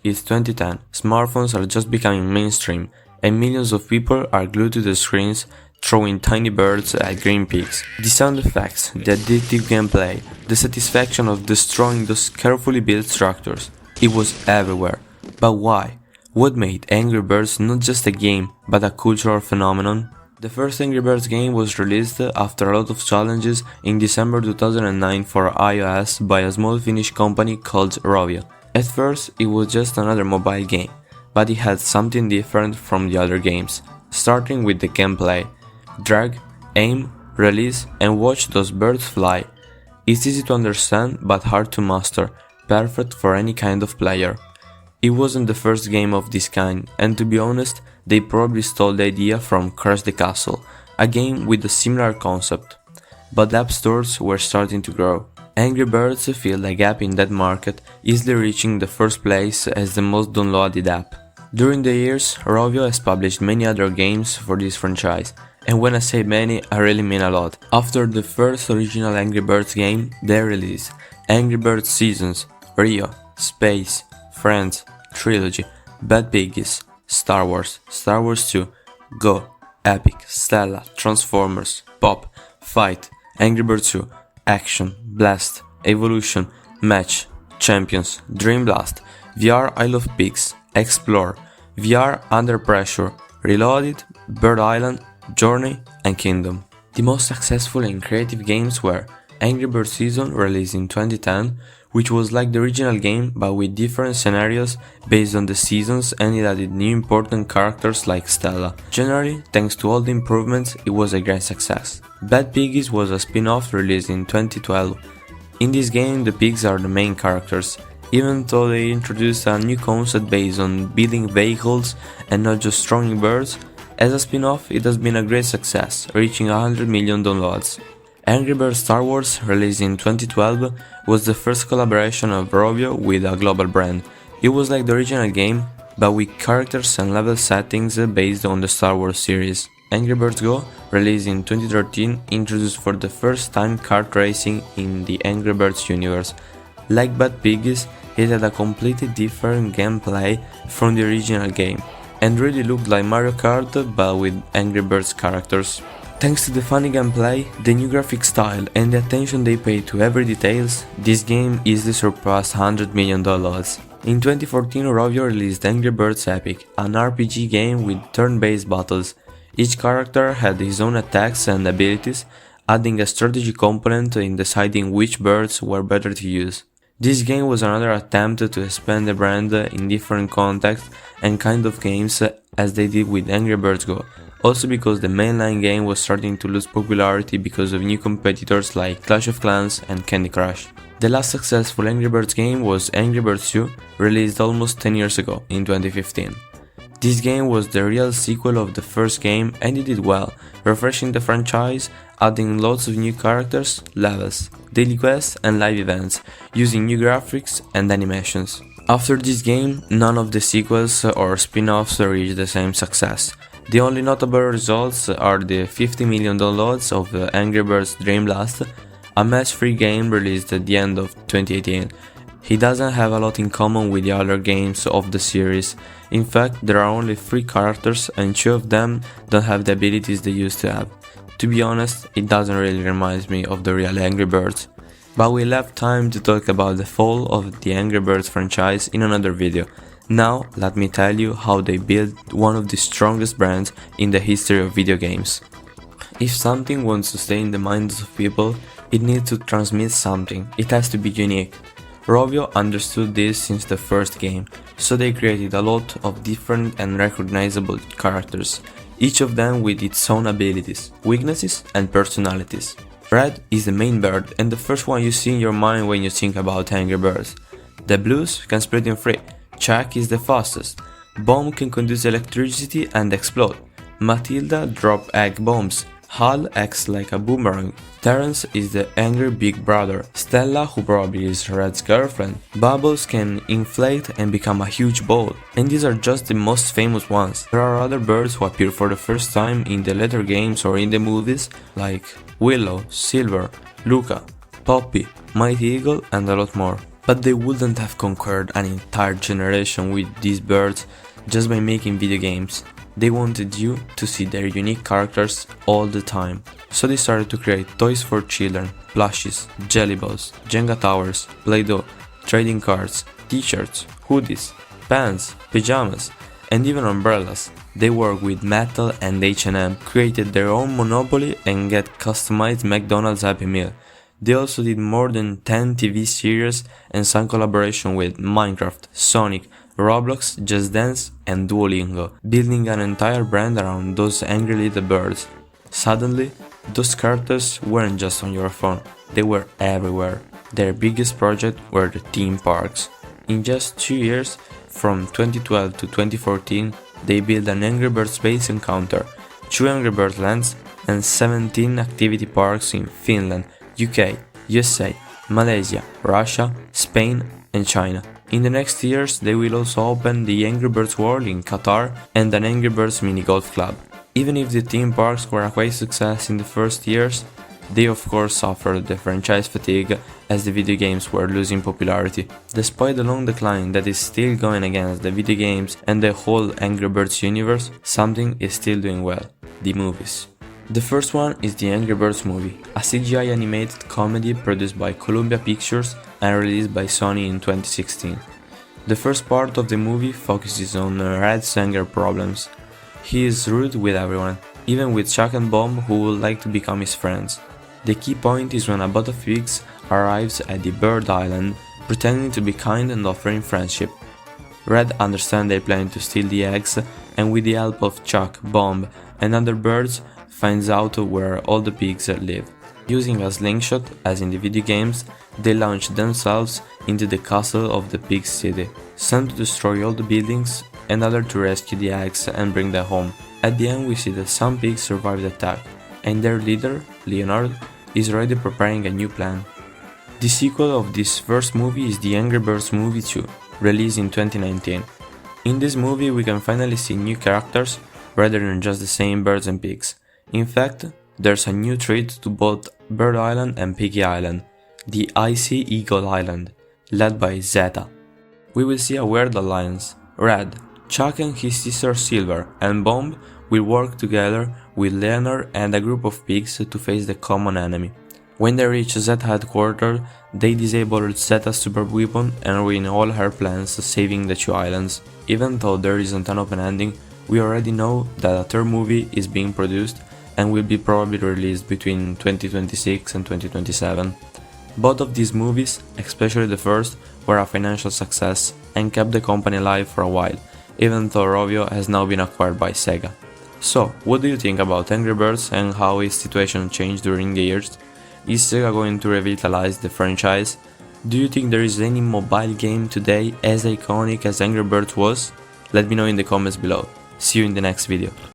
It's 2010, smartphones are just becoming mainstream, and millions of people are glued to the screens, throwing tiny birds at green pigs. The sound effects, the addictive gameplay, the satisfaction of destroying those carefully built structures. It was everywhere. But why? What made Angry Birds not just a game, but a cultural phenomenon? The first Angry Birds game was released after a lot of challenges in December 2009 for iOS by a small Finnish company called Rovio. At first, it was just another mobile game, but it had something different from the other games, starting with the gameplay. Drag, aim, release, and watch those birds fly. It's easy to understand but hard to master, perfect for any kind of player. It wasn't the first game of this kind, and to be honest, they probably stole the idea from Crash the Castle, a game with a similar concept. But app stores were starting to grow. Angry Birds filled a gap in that market, easily reaching the first place as the most downloaded app. During the years, Rovio has published many other games for this franchise, and when I say many, I really mean a lot. After the first original Angry Birds game, they released Angry Birds Seasons, Rio, Space, Friends, Trilogy, Bad Piggies, Star Wars 2, Go, Epic, Stella, Transformers, Pop, Fight, Angry Birds 2, Action, Blast, Evolution, Match, Champions, Dream Blast, VR I Love Pigs, Explore, VR Under Pressure, Reloaded, Bird Island, Journey, and Kingdom. The most successful and creative games were Angry Birds Season, released in 2010, which was like the original game but with different scenarios based on the seasons, and it added new important characters like Stella. Generally, thanks to all the improvements, it was a great success. Bad Piggies was a spin-off released in 2012. In this game, the pigs are the main characters, even though they introduced a new concept based on building vehicles and not just throwing birds. As a spin-off, it has been a great success, reaching 100 million downloads. Angry Birds Star Wars, released in 2012, was the first collaboration of Rovio with a global brand. It was like the original game, but with characters and level settings based on the Star Wars series. Angry Birds Go, released in 2013, introduced for the first time kart racing in the Angry Birds universe. Like Bad Piggies, it had a completely different gameplay from the original game, and really looked like Mario Kart but with Angry Birds characters. Thanks to the funny gameplay, the new graphic style, and the attention they paid to every details, this game easily surpassed $100 million. In 2014, Rovio released Angry Birds Epic, an RPG game with turn-based battles. Each character had his own attacks and abilities, adding a strategy component in deciding which birds were better to use. This game was another attempt to expand the brand in different contexts and kind of games as they did with Angry Birds Go, also because the mainline game was starting to lose popularity because of new competitors like Clash of Clans and Candy Crush. The last successful Angry Birds game was Angry Birds 2, released almost 10 years ago, in 2015. This game was the real sequel of the first game and it did well, refreshing the franchise, adding lots of new characters, levels, daily quests and live events, using new graphics and animations. After this game, none of the sequels or spin-offs reached the same success. The only notable results are the 50 million downloads of Angry Birds Dream Blast, a match-free game released at the end of 2018. He doesn't have a lot in common with the other games of the series. In fact, there are only 3 characters and 2 of them don't have the abilities they used to have. To be honest, it doesn't really remind me of the real Angry Birds. But we'll have time to talk about the fall of the Angry Birds franchise in another video. Now, let me tell you how they built one of the strongest brands in the history of video games. If something wants to stay in the minds of people, it needs to transmit something, it has to be unique. Rovio understood this since the first game, so they created a lot of different and recognizable characters, each of them with its own abilities, weaknesses and personalities. Red is the main bird and the first one you see in your mind when you think about Angry Birds. The blues can split in 3. Chuck is the fastest. Bomb can conduce electricity and explode. Matilda drop egg bombs. Hal acts like a boomerang. Terence is the angry big brother. Stella, who probably is Red's girlfriend. Bubbles can inflate and become a huge ball. And these are just the most famous ones. There are other birds who appear for the first time in the later games or in the movies, like Willow, Silver, Luca, Poppy, Mighty Eagle and a lot more. But they wouldn't have conquered an entire generation with these birds just by making video games. They wanted you to see their unique characters all the time. So they started to create toys for children, plushies, jelly balls, Jenga towers, Play-Doh, trading cards, t-shirts, hoodies, pants, pajamas, and even umbrellas. They worked with Mattel and H&M, created their own Monopoly and get customized McDonald's Happy Meal. They also did more than 10 TV series and some collaboration with Minecraft, Sonic, Roblox, Just Dance and Duolingo, building an entire brand around those angry little birds. Suddenly, those characters weren't just on your phone, they were everywhere. Their biggest project were the theme parks. In just 2 years, from 2012 to 2014, they built an Angry Birds Space Encounter, 2 Angry Birds Lands, and 17 activity parks in Finland, UK, USA, Malaysia, Russia, Spain, and China. In the next years, they will also open the Angry Birds World in Qatar and an Angry Birds mini golf club. Even if the theme parks were a great success in the first years, they of course suffered the franchise fatigue as the video games were losing popularity. Despite the long decline that is still going against the video games and the whole Angry Birds universe, something is still doing well: the movies. The first one is the Angry Birds movie, a CGI animated comedy produced by Columbia Pictures and released by Sony in 2016. The first part of the movie focuses on Red's anger problems. He is rude with everyone, even with Chuck and Bomb, who would like to become his friends. The key point is when a bunch of pigs arrives at the Bird Island, pretending to be kind and offering friendship. Red understands they plan to steal the eggs, and with the help of Chuck, Bomb, and other birds, finds out where all the pigs live. Using a slingshot, as in the video games, they launch themselves into the castle of the pig city, some to destroy all the buildings, and other to rescue the eggs and bring them home. At the end we see that some pigs survive the attack, and their leader, Leonard, is already preparing a new plan. The sequel of this first movie is the Angry Birds Movie 2, released in 2019. In this movie we can finally see new characters rather than just the same birds and pigs. In fact, there's a new threat to both Bird Island and Piggy Island, the Icy Eagle Island, led by Zeta. We will see a weird alliance. Red, Chuck and his sister Silver, and Bomb will work together with Leonard and a group of pigs to face the common enemy. When they reach Zeta headquarters, they disable Zeta's super weapon and ruin all her plans, saving the 2 islands. Even though there isn't an open ending, we already know that a third movie is being produced and will be probably released between 2026 and 2027. Both of these movies, especially the first, were a financial success and kept the company alive for a while, even though Rovio has now been acquired by Sega. So, what do you think about Angry Birds and how its situation changed during the years? Is Sega going to revitalize the franchise? Do you think there is any mobile game today as iconic as Angry Birds was? Let me know in the comments below. See you in the next video.